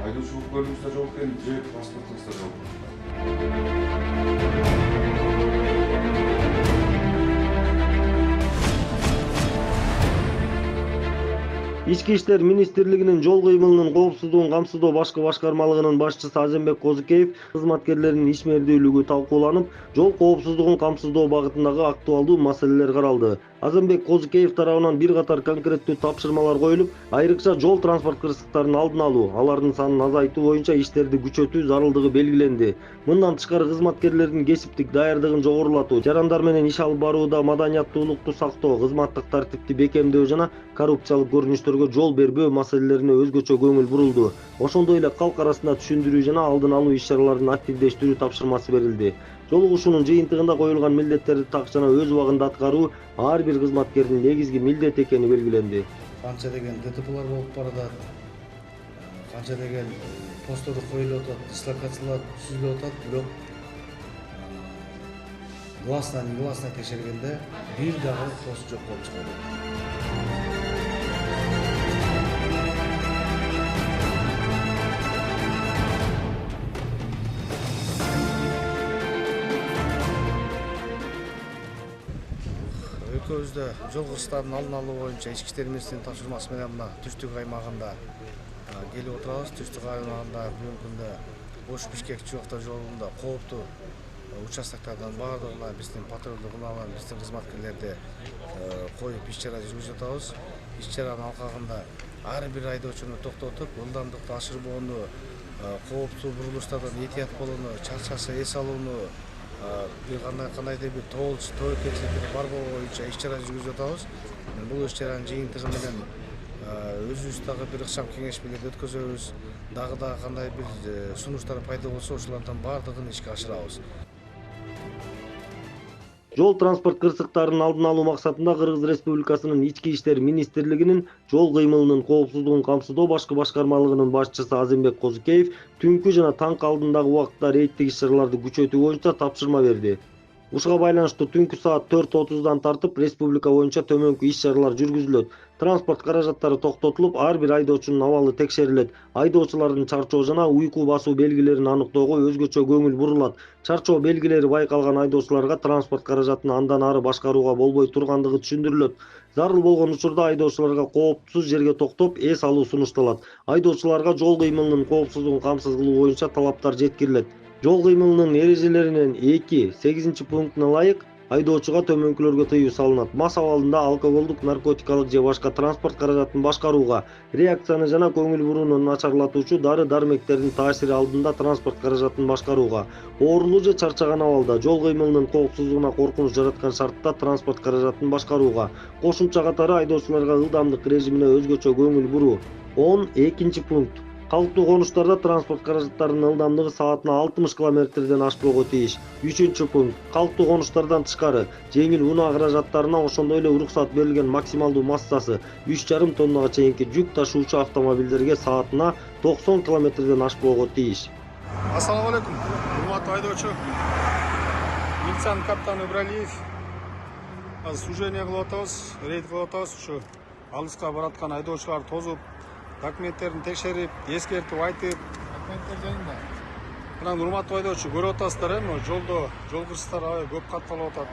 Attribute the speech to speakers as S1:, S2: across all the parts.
S1: Айдоочулук бөлүмүбүздө жоопкер, же паспортубузда жоопкер.
S2: Ички иштер министрлигинин жол кыймылынын коопсуздугун камсыздоо башкы башкармалыгынын башчысы Азембек Козукеев кызматкерлеринин ишмердүүлүгү талкууланып, жол коопсуздугун камсыздоо багытындагы актуалдуу маселелер каралды. Азембек Козукеев тарабынан бир катар конкреттүү тапшырмалар коюлуп, айрыкча жол транспорт кырсыктарын алдын алуу, алардын санын азайтуу боюнча иштерди күчөтүү зарылдыгы белгиленди. Мындан тышкары кызматкерлердин кесиптик даярдыгын жогорулатуу, жарандар менен иш алып барууда маданияттуулукту сактоо, кызматтык тартипти бекемдөө жана коррупциялык көрүнүштөргө жол бербөө маселелерине өзгөчө көңүл бурулду. Ошондой эле калк арасында түшүндүрүү жана алдын алуу иш-чараларын активдештирүү тапшырмасы берилди. Жолугушуунун жыйынтыгында коюлган милдеттерди так жана өз убагында аткаруу ар бир кызматкердин негизги милдети экени белгиленди.
S3: Канча деген ДТПлар болуп баратат, канча деген посттор коюлуп атат, дислокациялар түзүлүп атат, бирок гласно негласно текшергенде бир дагы пост жок болуп чыгат. Өлкөбүздө жол кырсыктарын алдын алуу боюнча ички иштер министрлигинин тапшырмасы менен мына түштүк аймагында келип отурабыз. Түштүк аймагында бүгүнкү күндө Ош Бишкек Чубакта жолунда кооптуу участоктордун баардыгына биздин патрулдук унаалар, биздин кызматкерлерди коюп иш-чара жүргүзүп жатабыз. Иш-чаранын алкагында ар бир айдоочуну токтотуп, ылдамдыкты ашырбоону, кооптуу бурулуштардан этият болууну, чарчаса эс алууну, бир кандайдыр бир тобокелчиликтер бар болуу боюнча иш-чара жүргүзүп жатабыз. Бул иш-чаранын жыйынтыгы менен өзүбүз дагы бир ыкчам кеңешмелерди өткөзөбүз. Дагы кандай бир сунуштар пайда болсо, ошолордун баардыгын ишке ашырабыз.
S2: Жол транспорт кырсыктарынын алдын алуу максатында Кыргыз Республикасынын Ички иштер министрлигинин жол кыймылынын коопсуздугун камсыздоо башкы башкармалыгынын башчысы Азембек Козукеев түнкү жана таң алдындагы убакытта рейдтик иш-чараларды күчөтүү боюнча тапшырма берди. Ушуга байланыштуу түнкү саат 4:30дан тартып республика боюнча төмөнкү иш-чаралар жүргүзүлөт. Транспорт каражаттары токтотулуп, ар бир айдоочунун абалы текшерилет. Айдоочулардын чарчоо жана уйку басуу белгилерин аныктоого өзгөчө көңүл бурулат. Чарчоо белгилери байкалган айдоочуларга транспорт каражатын андан ары башкарууга болбой тургандыгы түшүндүрүлөт. Зарыл болгон учурда айдоочуларга кооптсуз жерге токтоп, эс алуу сунушталат. Айдоочуларга жол кыймылынын коопсуздугун камсыз кылуу боюнча талаптар жеткирилет. Жол кыймылынын эрежелеринин 2-8 пунктуна ылайык айдоочуга төмөнкүлөргө тыюу салынат. Мас абалында алкоголдук, наркотикалык же башка транспорт каражатын башкарууга, реакцияны жана көңүл бурууну начарлатуучу дары-дармектердин таасири алдында транспорт каражатын башкарууга, оорулуу же чарчаган абалда, жол кыймылынын коопсуздугуна коркунуч жараткан шартта транспорт каражатын башкарууга, кошумча катары айдоочуларга ылдамдык режимине өзгөчө көңүл буруу. 12 пункт. Калктуу конуштарда транспорт каражаттарынын ылдамдыгы саатына 60 км ашпоого тийиш. 3 пункт. Калктуу конуштардан тышкары жеңил унаа каражаттарына ошондой эле уруксат берилген максималдуу массасы 3,5 тоннага чейинки жүк ташуучу автомобилдерге саатына 90 км ашпоого тийиш.
S4: Ассаламу алейкум, урматтуу айдоочу. Милициянын капитаны Ибралиев. Азыр сужение кылып атабыз, рейд кылып атабыз. Ушу алыска бараткан айдоочуларды тозуп, документтерин текшерип, эскертип айтып, документтер жайында. Мына урматтуу айдоочу, көрүп атасыздар, жолдо жол кырсыктары аябай көп катталып атат.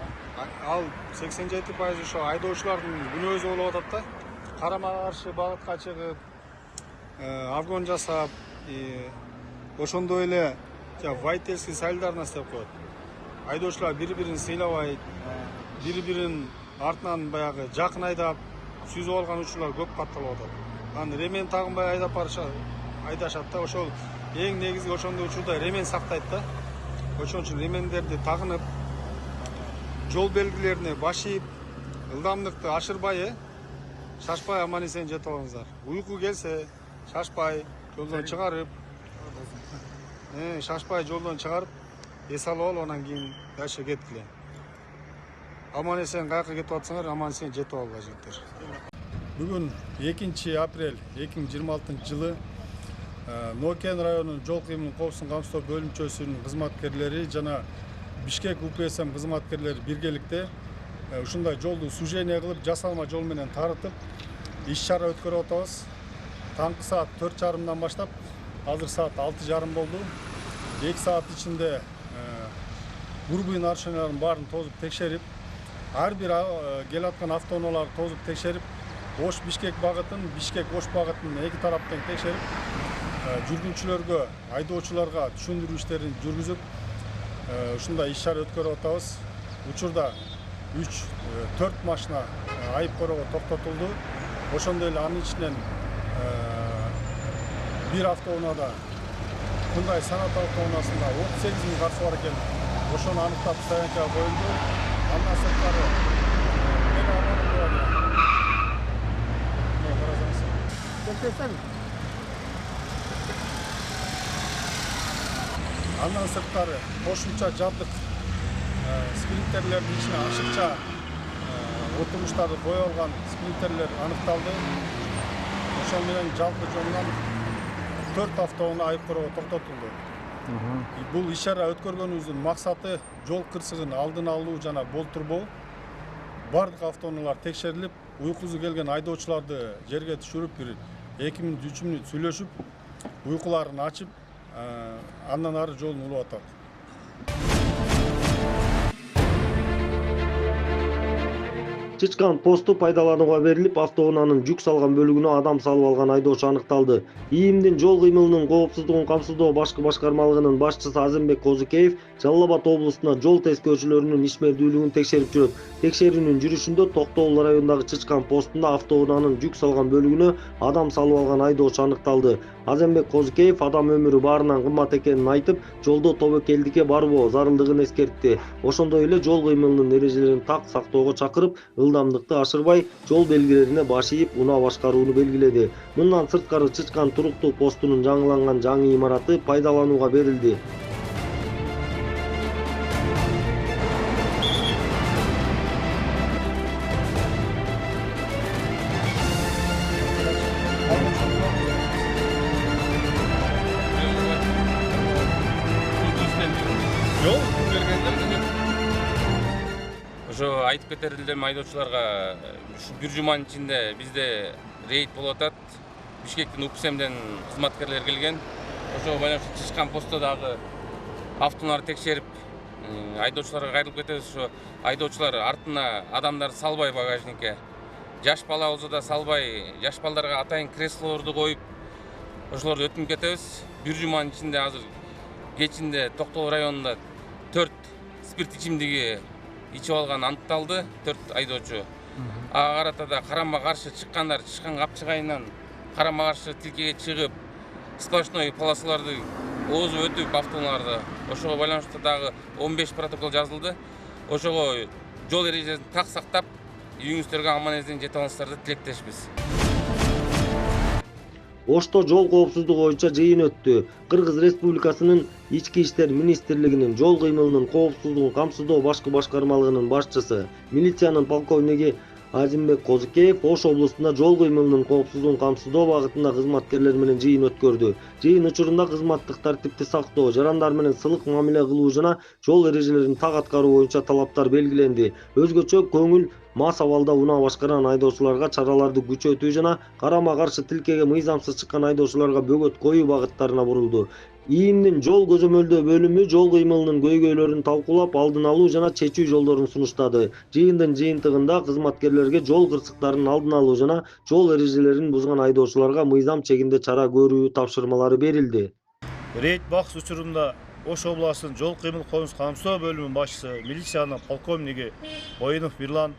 S4: Ал 87% ошо айдоочулардын күнөөсү болуп атат да. Карама каршы багытка чыгып, обгон жасап, ошондой эле водительский солидарность деп коет. Айдоочулар бири-бирин сыйлабай, бири-бирин артынан баягы жакын айдап, сүзүп алган учурлар көп катталып атат. Аны ремень тагынбай айдашат да, ошол эң негизги ошондой учурда ремень сактайт да. Ошон үчүн ремендерди тагынып, жол белгилерине башыйып, ылдамдыкты ашырбай, шашпай аман эсен жетип алыңыздар. Уйку келсе, шашпай жолдон чыгарып, эс алып, анан кийин дальше кеткиле. Аман эсен каяка кетип атсаңар, аман эсен жетип алгыла жигиттер. Бүгүн 2 апрель 2026 жылы Нокен районунун жол кыймылын коопсуздугун камсыздоо бөлүмчөсүнүн кызматкерлери жана Бишкек УПСМ кызматкерлери биргеликте ушундай жолду сужение кылып, жасалма жол менен тарытып, иш-чара өткөрүп атабыз. Таңкы саат 4:30-дан баштап азыр саат 6:30 болду. 2 саат ичинде грубый нарушениялардын баарын тозуп текшерип, ар бир келип аткан автоунааларды тозуп текшерип, Ош-Бишкек багытын, Бишкек-Ош багытын эки тараптан текшерип, жүргүнчүлөргө, айдоочуларга түшүндүрүү иштерин жүргүзүп, ушундай иш-чара өткөрүп атабыз. Учурда 3-4 машина айып короого токтотулду. Ошондой эле анын ичинен бир автоунаада Hyundai Sanat автоунаасында 38 миң каршы бар экен. Ошону аныктап стоянкага коюлду. Андан сырткары Андан сырткары кошумча жабдык спринтерлердин ичине ашыкча отурмуштарды кое алган спринтерлер аныкталды. Ошол менен жалпы жонунан 4 автоунаа айып короого токтотулду. Бул иш-чара өткөргөнүбүздүн максаты жол кырсыгын алдын алуу жана болтурбоо. Бардык автоунаалар текшерилип, уйкусу келген айдоочуларды жерге түшүрүп, бир 2 мүнөт 3 мүнөт сүйлөшүп, уйкуларын ачып, андан ары жолун улап атат.
S2: Чычкан посту пайдаланууга берилип, автоунаанын жүк салган бөлүгүнө адам салып алган айдоочу аныкталды. ИИМдин жол кыймылынын коопсуздугун камсыздоо башкы башкармалыгынын башчысы Азимбек Козукеев Жалал Абад облусуна жол тескөөчүлөрүнүн ишмердүүлүгүн текшерип жүрөт. Текшерүүнүн жүрүшүндө Токтогул районундагы Чычкан постунда автоунаанын жүк салган бөлүгүнө адам салып алган айдоочу аныкталды. Азимбек Козукеев адам өмүрү баарынан кымбат экенин айтып, жолдо тобокелдикке барбоо зарылдыгын эскертти. Ошондой эле жол кыймылынын эрежелерин так сактоого чакырып, ылдамдыкты ашырбай, жол белгилерине баш ийип, унаа башкарууну белгиледи. Мындан сырткары Чычкан туруктуу постунун жаңыланган жаңы имараты пайдаланууга берилди.
S5: Ошо айтып кетер элем айдоочуларга, ушу бир жуманын ичинде бизде рейд болуп атат. Бишкектин УПСМден кызматкерлер келген. Ошого байланыштуу Чычкан постто дагы автоунааларды текшерип, айдоочуларга кайрылып кетебиз. Ошо айдоочулар артына адамдарды салбай багажникке, жаш бала болсо да салбай, жаш балдарга атайын креслолорду коюп, ошолорду өтүнүп кетебиз. Бир жуманын ичинде азыр кечинде Токтогул районунда 4 спирт ичимдиги ичип алган аныкталды, 4 айдоочу. Ага карата да карама каршы чыккандар, чычкан капчыгайынан карама каршы тилкеге чыгып, сплошной полосаларды оозуп өтүп автоунааларды. Ошого байланыштуу дагы 15 протокол жазылды. Ошого жол эрежесин так сактап, үйүңүздөргө аман-эсен жете алыңыздар деп тилектешпиз.
S2: Ошто жол коопсуздугу боюнча жыйын өттү. Кыргыз Республикасынын Ички иштер министрлигинин жол кыймылынын коопсуздугун камсыздоо башкы башкармалыгынын башчысы, милициянын полковниги Азимбек Козукеев Ош облусунда жол кыймылынын коопсуздугун камсыздоо багытында кызматкерлер менен жыйын өткөрдү. Жыйын учурунда кызматтык тартипти сактоо, жарандар менен сылык мамиле кылуу жана жол эрежелерин так аткаруу боюнча талаптар белгиленди. Өзгөчө көңүл мас абалда унаа башкарган айдоочуларга чараларды күчөтүү жана карама каршы тилкеге мыйзамсыз чыккан айдоочуларга бөгөт коюу багыттарына бурулду. ИИМдин жол көзөмөлдөө бөлүмү жол кыймылынын көйгөйлөрүн талкуулап, алдын алуу жана чечүү жолдорун сунуштады. Жыйындын жыйынтыгында кызматкерлерге жол кырсыктарынын алдын алуу жана жол эрежелерин бузган айдоочуларга мыйзам чегинде чара көрүү тапшырмалары берилди.
S6: Рейд бакс учурунда Ош областынын жол кыймыл коомсуздук камсыздоо бөлүмүнүн башчысы, милициянын полковниги Боинов Бирлан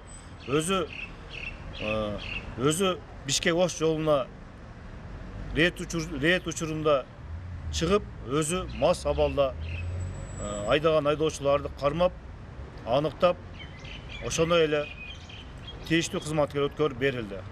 S6: өзү Бишкек-Ош жолуна рейд учурунда чыгып, өзү мас абалда айдаган айдоочуларды кармап, аныктап, ошондой эле тийиштүү кызматка өткөрүп берилди.